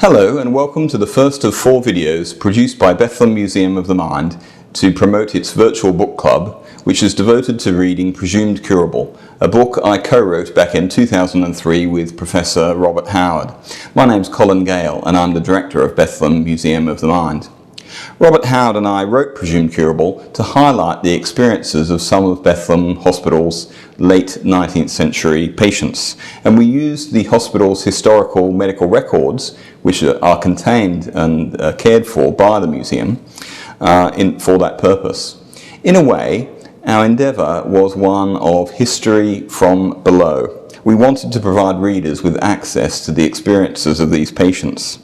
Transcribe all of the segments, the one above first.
Hello and welcome to the first of 4 videos produced by Bethlem Museum of the Mind to promote its virtual book club, which is devoted to reading Presumed Curable, a book I co-wrote back in 2003 with Professor Robert Howard. My name's Colin Gale and I'm the director of Bethlem Museum of the Mind. Robert Howard and I wrote Presumed Curable to highlight the experiences of some of Bethlem Hospital's late 19th century patients, and we used the hospital's historical medical records, which are contained and cared for by the museum for that purpose. In a way, our endeavour was one of history from below. We wanted to provide readers with access to the experiences of these patients.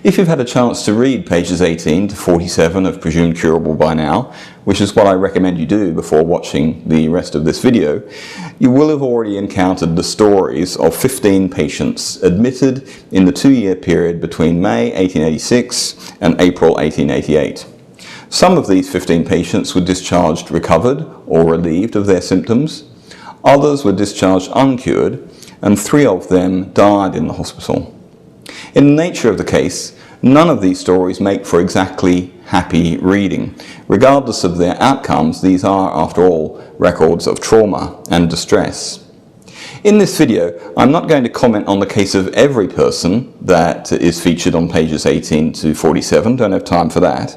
If you've had a chance to read pages 18 to 47 of Presumed Curable by now, which is what I recommend you do before watching the rest of this video, you will have already encountered the stories of 15 patients admitted in the 2-year period between May 1886 and April 1888. Some of these 15 patients were discharged recovered or relieved of their symptoms, others were discharged uncured, and 3 of them died in the hospital. In the nature of the case, none of these stories make for exactly happy reading. Regardless of their outcomes, these are, after all, records of trauma and distress. In this video, I'm not going to comment on the case of every person that is featured on pages 18 to 47, don't have time for that.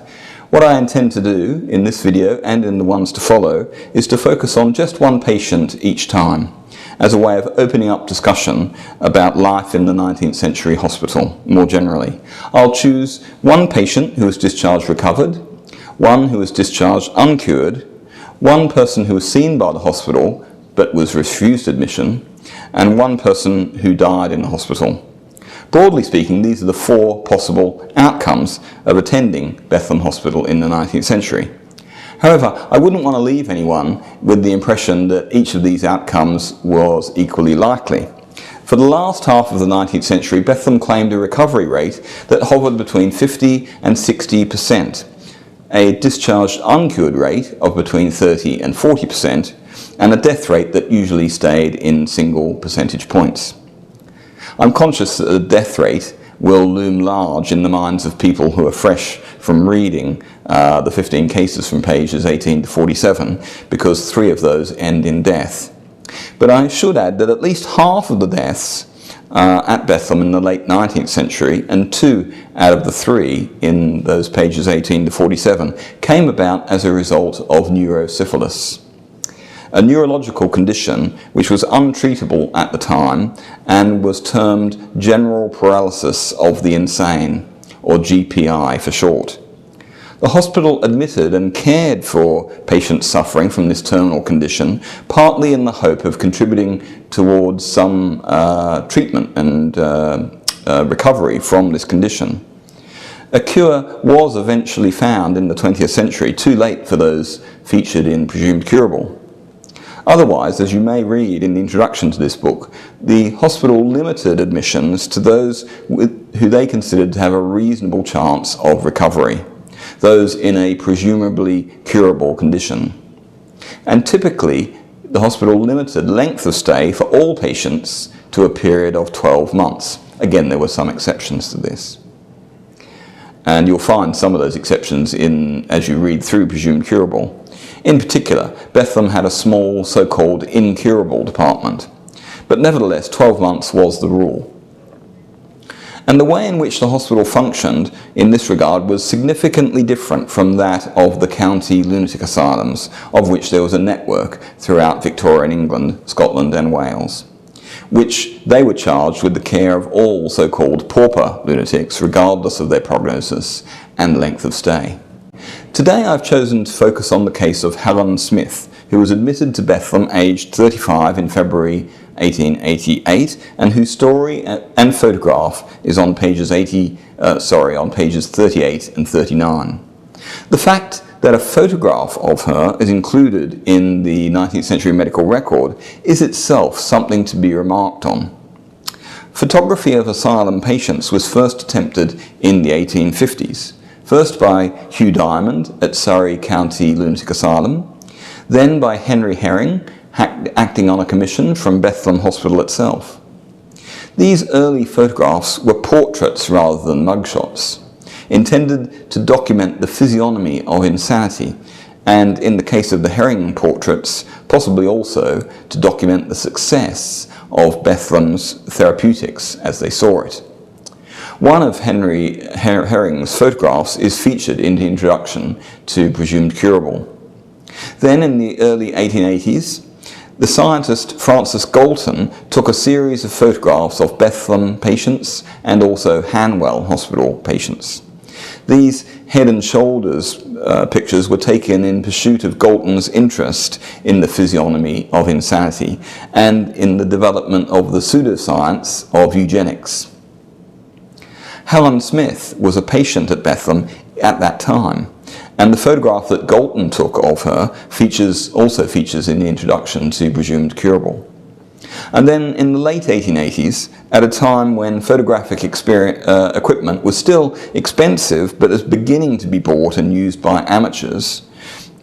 What I intend to do in this video and in the ones to follow is to focus on just one patient each time, as a way of opening up discussion about life in the 19th century hospital more generally. I'll choose one patient who was discharged recovered, one who was discharged uncured, one person who was seen by the hospital but was refused admission, and one person who died in the hospital. Broadly speaking, these are the 4 possible outcomes of attending Bethlem Hospital in the 19th century. However, I wouldn't want to leave anyone with the impression that each of these outcomes was equally likely. For the last half of the 19th century, Bethlem claimed a recovery rate that hovered between 50 and 60%, a discharged uncured rate of between 30 and 40%, and a death rate that usually stayed in single percentage points. I'm conscious that the death rate will loom large in the minds of people who are fresh from reading the 15 cases from pages 18 to 47, because 3 of those end in death. But I should add that at least half of the deaths at Bethlem in the late 19th century, and 2 out of the 3 in those pages 18 to 47, came about as a result of neurosyphilis, a neurological condition which was untreatable at the time and was termed general paralysis of the insane, or GPI for short. The hospital admitted and cared for patients suffering from this terminal condition, partly in the hope of contributing towards some treatment and recovery from this condition. A cure was eventually found in the 20th century, too late for those featured in Presumed Curable. Otherwise, as you may read in the introduction to this book, the hospital limited admissions to those who they considered to have a reasonable chance of recovery, those in a presumably curable condition. And typically, the hospital limited length of stay for all patients to a period of 12 months. Again, there were some exceptions to this. And you'll find some of those exceptions as you read through Presumed Curable. In particular, Bethlem had a small so-called incurable department, but nevertheless 12 months was the rule. And the way in which the hospital functioned in this regard was significantly different from that of the county lunatic asylums, of which there was a network throughout Victorian England, Scotland and Wales, which they were charged with the care of all so-called pauper lunatics, regardless of their prognosis and length of stay. Today I've chosen to focus on the case of Helen Smith, who was admitted to Bethlem aged 35 in February 1888, and whose story and photograph is on pages 38 and 39. The fact that a photograph of her is included in the 19th century medical record is itself something to be remarked on. Photography of asylum patients was first attempted in the 1850s. First by Hugh Diamond at Surrey County Lunatic Asylum, then by Henry Herring, acting on a commission from Bethlem Hospital itself. These early photographs were portraits rather than mugshots, intended to document the physiognomy of insanity, and in the case of the Herring portraits, possibly also to document the success of Bethlem's therapeutics as they saw it. One of Henry Herring's photographs is featured in the introduction to Presumed Curable. Then in the early 1880s, the scientist Francis Galton took a series of photographs of Bethlem patients and also Hanwell Hospital patients. These head and shoulders pictures were taken in pursuit of Galton's interest in the physiognomy of insanity and in the development of the pseudoscience of eugenics. Helen Smith was a patient at Bethlem at that time, and the photograph that Galton took of her also features in the introduction to Presumed Curable. And then in the late 1880s, at a time when photographic equipment was still expensive but is beginning to be bought and used by amateurs,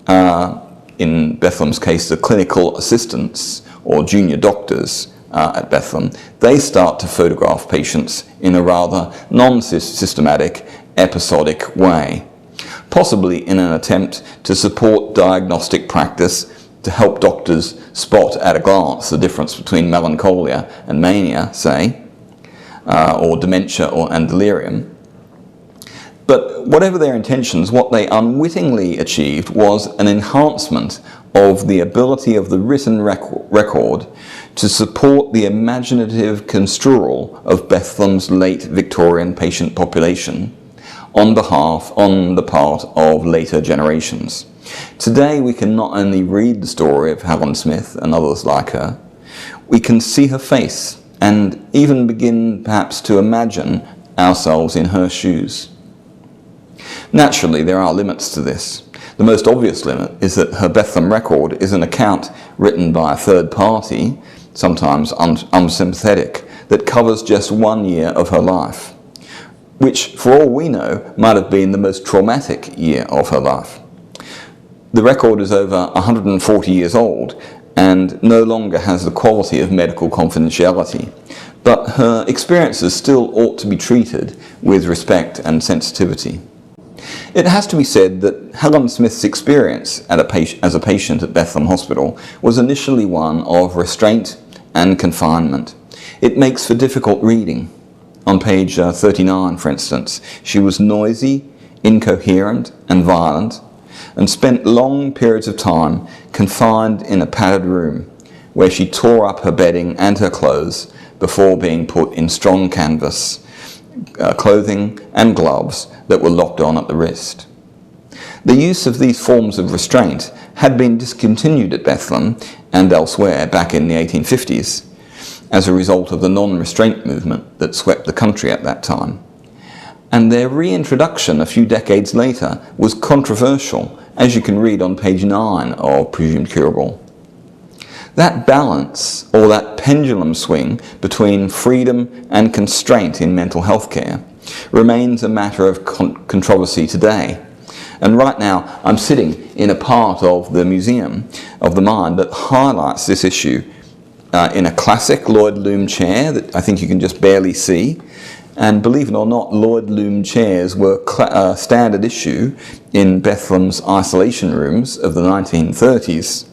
in Bethlem's case the clinical assistants or junior doctors at Bethlem, they start to photograph patients in a rather non-systematic, episodic way, possibly in an attempt to support diagnostic practice, to help doctors spot at a glance the difference between melancholia and mania, say, or dementia and delirium. But whatever their intentions, what they unwittingly achieved was an enhancement of the ability of the written record to support the imaginative construal of Bethlem's late Victorian patient population on the part of later generations. Today we can not only read the story of Helen Smith and others like her, we can see her face and even begin perhaps to imagine ourselves in her shoes. Naturally, there are limits to this. The most obvious limit is that her Bethlem record is an account written by a third party, sometimes unsympathetic, that covers just 1 year of her life, which, for all we know, might have been the most traumatic year of her life. The record is over 140 years old and no longer has the quality of medical confidentiality, but her experiences still ought to be treated with respect and sensitivity. It has to be said that Helen Smith's experience as a patient at Bethlem Hospital was initially one of restraint and confinement. It makes for difficult reading. On page 39, for instance, she was noisy, incoherent and violent, and spent long periods of time confined in a padded room where she tore up her bedding and her clothes before being put in strong canvas clothing and gloves that were locked on at the wrist. The use of these forms of restraint had been discontinued at Bethlem and elsewhere back in the 1850s as a result of the non-restraint movement that swept the country at that time. And their reintroduction a few decades later was controversial, as you can read on page 9 of Presumed Curable. That balance, or that pendulum swing between freedom and constraint in mental health care, remains a matter of controversy today. And right now I'm sitting in a part of the Museum of the Mind that highlights this issue in a classic Lloyd loom chair that I think you can just barely see. And believe it or not, Lloyd loom chairs were standard issue in Bethlem's isolation rooms of the 1930s,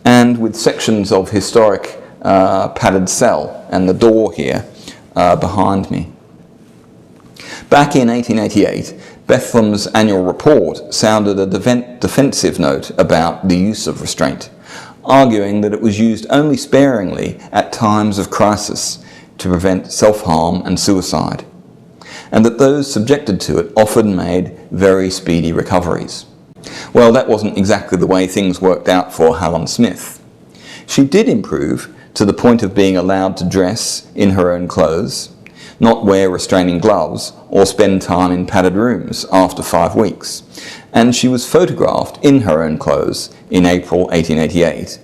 and with sections of historic padded cell and the door here behind me. Back in 1888, Bethlem's annual report sounded a defensive note about the use of restraint, arguing that it was used only sparingly at times of crisis to prevent self-harm and suicide, and that those subjected to it often made very speedy recoveries. Well, that wasn't exactly the way things worked out for Helen Smith. She did improve to the point of being allowed to dress in her own clothes, not wear restraining gloves, or spend time in padded rooms after 5 weeks, and she was photographed in her own clothes in April 1888.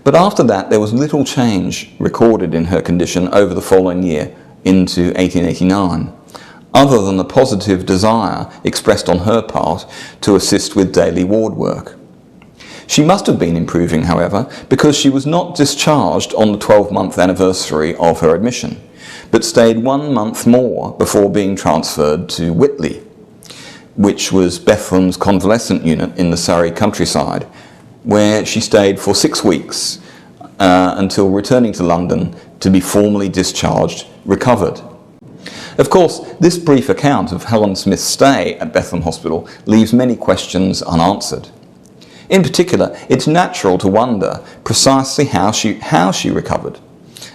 But after that, there was little change recorded in her condition over the following year into 1889, other than the positive desire expressed on her part to assist with daily ward work. She must have been improving, however, because she was not discharged on the 12-month anniversary of her admission. but stayed 1 month more before being transferred to Whitley, which was Bethlem's convalescent unit in the Surrey countryside, where she stayed for 6 weeks until returning to London to be formally discharged, recovered. Of course, this brief account of Helen Smith's stay at Bethlem Hospital leaves many questions unanswered. In particular, it's natural to wonder precisely how she recovered,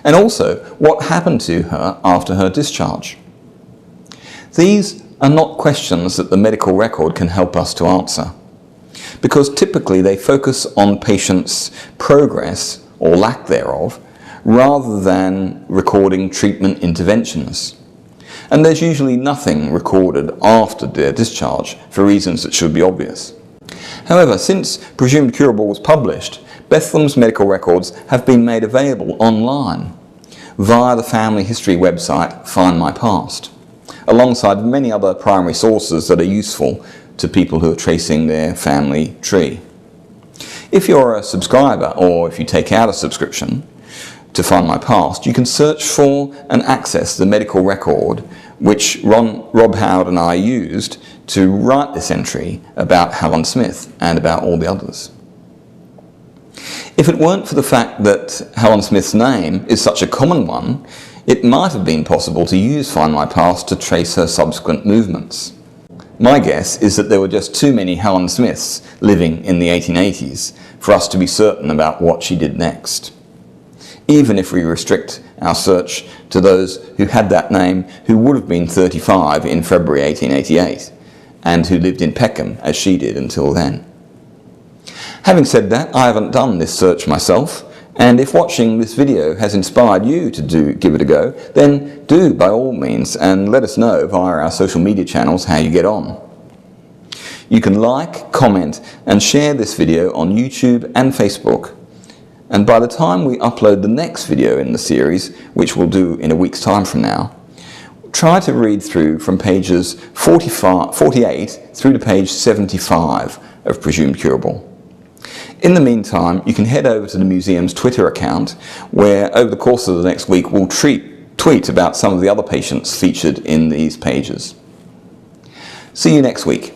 and also what happened to her after her discharge. These are not questions that the medical record can help us to answer, because typically they focus on patients' progress, or lack thereof, rather than recording treatment interventions. And there's usually nothing recorded after their discharge for reasons that should be obvious. However, since Presumed Curable was published, Bethlem's medical records have been made available online via the family history website Find My Past, alongside many other primary sources that are useful to people who are tracing their family tree. If you're a subscriber, or if you take out a subscription to Find My Past, you can search for and access the medical record which Rob Howard and I used to write this entry about Helen Smith and about all the others. If it weren't for the fact that Helen Smith's name is such a common one, it might have been possible to use Find My Past to trace her subsequent movements. My guess is that there were just too many Helen Smiths living in the 1880s for us to be certain about what she did next, even if we restrict our search to those who had that name who would have been 35 in February 1888 and who lived in Peckham as she did until then. Having said that, I haven't done this search myself, and if watching this video has inspired you to give it a go, then do by all means, and let us know via our social media channels how you get on. You can like, comment and share this video on YouTube and Facebook. And by the time we upload the next video in the series, which we'll do in a week's time from now, try to read through from pages 48 through to page 75 of Presumed Curable. In the meantime, you can head over to the museum's Twitter account, where over the course of the next week we'll tweet about some of the other patients featured in these pages. See you next week.